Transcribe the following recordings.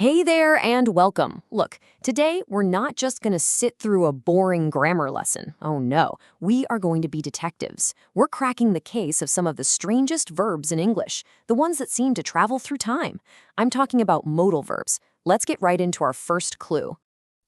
Hey there and welcome. Look, today we're not just going to sit through a boring grammar lesson. Oh no, we are going to be detectives. We're cracking the case of some of the strangest verbs in English, the ones that seem to travel through time. I'm talking about modal verbs. Let's get right into our first clue.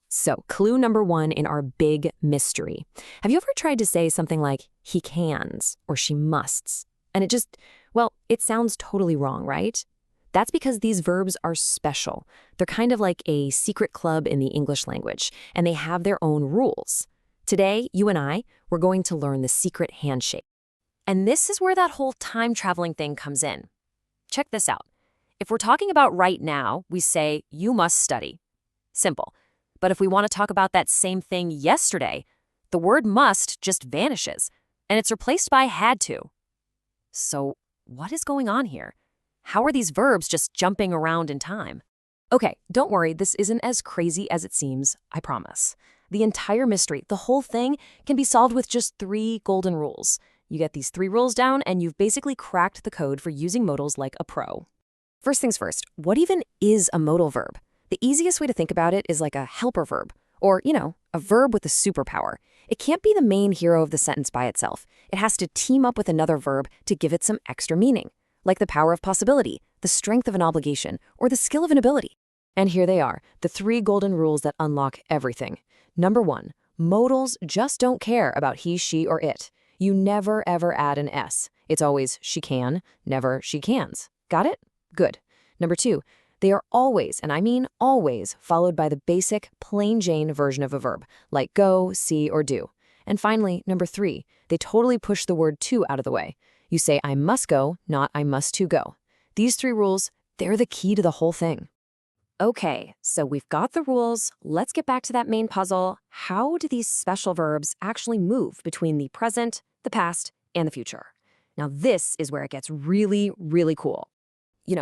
So, clue number one in our big mystery. Have you ever tried to say something like, he cans or she musts? And it sounds totally wrong, right? That's because these verbs are special. They're kind of like a secret club in the English language, and they have their own rules. Today, you and we're going to learn the secret handshake. And this is where that whole time-traveling thing comes in. Check this out. If we're talking about right now, we say, you must study. Simple. But if we want to talk about that same thing yesterday, the word must just vanishes, and it's replaced by had to. So, what is going on here? How are these verbs just jumping around in time? Okay, don't worry, this isn't as crazy as it seems, I promise. The entire mystery, the whole thing, can be solved with just 3 golden rules. You get these 3 rules down, and you've basically cracked the code for using modals like a pro. First things first, what even is a modal verb? The easiest way to think about it is like a helper verb, or, a verb with a superpower. It can't be the main hero of the sentence by itself. It has to team up with another verb to give it some extra meaning, like the power of possibility, the strength of an obligation, or the skill of an ability. And here they are, the 3 golden rules that unlock everything. Number 1, modals just don't care about he, she, or it. You never, ever add an S. It's always she can, never she cans. Got it? Good. Number 2, they are always, and I mean always, followed by the basic, plain Jane version of a verb, like go, see, or do. And finally, number 3, they totally push the word to out of the way. You say, I must go, not I must to go. These 3 rules, they're the key to the whole thing. Okay, so we've got the rules. Let's get back to that main puzzle. How do these special verbs actually move between the present, the past, and the future? Now, this is where it gets really, really cool.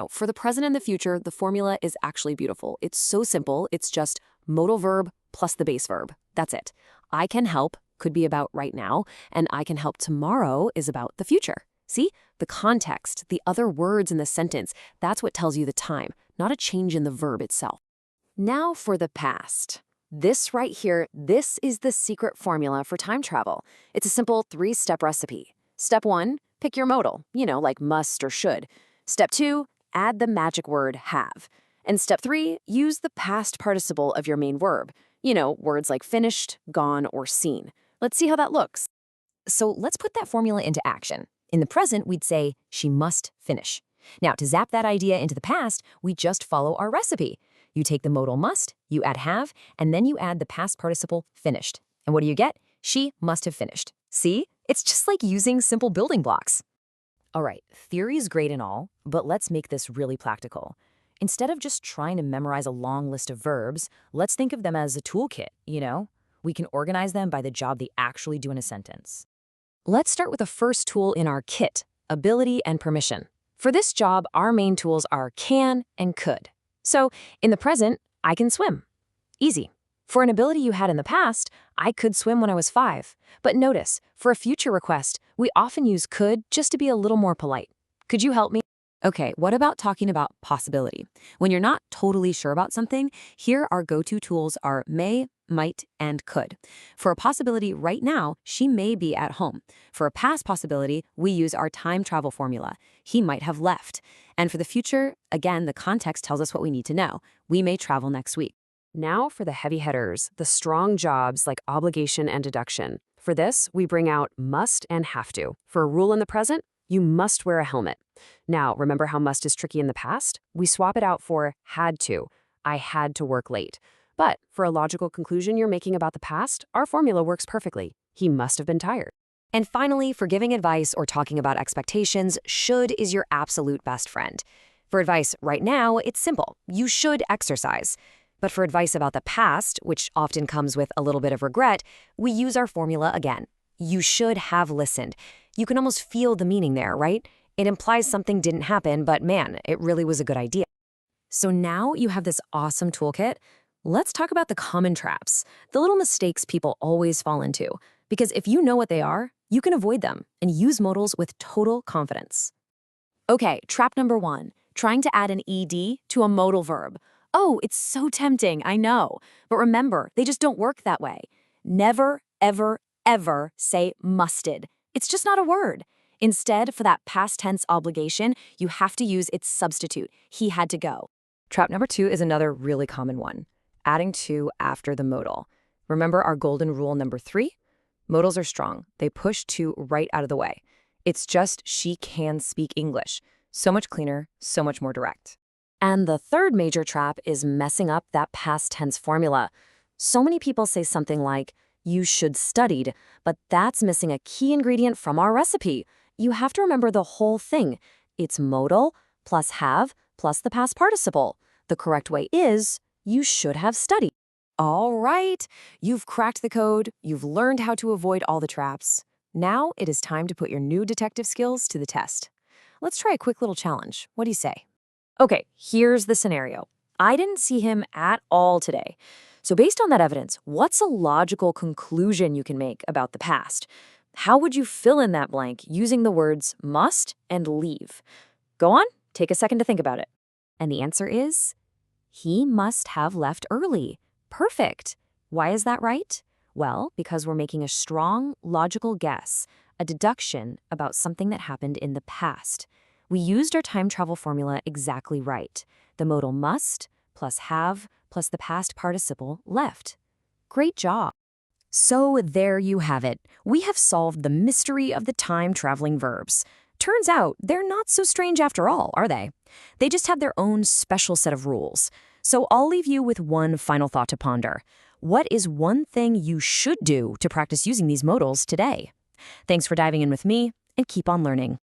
For the present and the future, the formula is actually beautiful. It's so simple. It's just modal verb plus the base verb. That's it. I can help could be about right now, and I can help tomorrow is about the future. See? The context, the other words in the sentence, that's what tells you the time, not a change in the verb itself. Now for the past. This right here, this is the secret formula for time travel. It's a simple 3-step recipe. Step 1, pick your modal, like must or should. Step 2, add the magic word have. And step 3, use the past participle of your main verb. Words like finished, gone, or seen. Let's see how that looks. So let's put that formula into action. In the present, we'd say, she must finish. Now, to zap that idea into the past, we just follow our recipe. You take the modal must, you add have, and then you add the past participle finished. And what do you get? She must have finished. See? It's just like using simple building blocks. All right, theory is great and all, but let's make this really practical. Instead of just trying to memorize a long list of verbs, let's think of them as a toolkit, We can organize them by the job they actually do in a sentence. Let's start with the first tool in our kit, ability and permission. For this job, our main tools are can and could. So, in the present, I can swim. Easy. For an ability you had in the past, I could swim when I was 5. But notice, for a future request, we often use could just to be a little more polite. Could you help me? Okay, what about talking about possibility? When you're not totally sure about something, here our go-to tools are may, might, and could. For a possibility right now, she may be at home. For a past possibility, we use our time travel formula. He might have left. And for the future, again, the context tells us what we need to know. We may travel next week. Now for the heavy hitters, the strong jobs like obligation and deduction. For this, we bring out must and have to. For a rule in the present, you must wear a helmet. Now, remember how must is tricky in the past? We swap it out for had to. I had to work late. But for a logical conclusion you're making about the past, our formula works perfectly. He must have been tired. And finally, for giving advice or talking about expectations, should is your absolute best friend. For advice right now, it's simple. You should exercise. But for advice about the past, which often comes with a little bit of regret, we use our formula again. You should have listened. You can almost feel the meaning there, right? It implies something didn't happen, but man, it really was a good idea. So now you have this awesome toolkit. Let's talk about the common traps, the little mistakes people always fall into. Because if you know what they are, you can avoid them and use modals with total confidence. Okay, trap number 1, trying to add an ed to a modal verb. Oh, it's so tempting, I know. But remember, they just don't work that way. Never, ever, ever say musted. It's just not a word. Instead, for that past tense obligation, you have to use its substitute. He had to go. Trap number 2 is another really common one, adding to after the modal. Remember our golden rule number 3? Modals are strong. They push to right out of the way. It's just she can speak English. So much cleaner, so much more direct. And the third major trap is messing up that past tense formula. So many people say something like, you should studied, but that's missing a key ingredient from our recipe. You have to remember the whole thing. It's modal plus have plus the past participle. The correct way is, you should have studied. All right, you've cracked the code, you've learned how to avoid all the traps. Now it is time to put your new detective skills to the test. Let's try a quick little challenge. What do you say? Okay, here's the scenario. I didn't see him at all today. So based on that evidence, what's a logical conclusion you can make about the past? How would you fill in that blank using the words must and leave? Go on, take a second to think about it. And the answer is, he must have left early. Perfect. Why is that right? Well, because we're making a strong, logical guess, a deduction about something that happened in the past. We used our time travel formula exactly right. The modal must plus have plus the past participle left. Great job. So there you have it. We have solved the mystery of the time-traveling verbs. Turns out they're not so strange after all, are they? They just have their own special set of rules. So I'll leave you with one final thought to ponder. What is one thing you should do to practice using these modals today? Thanks for diving in with me, and keep on learning.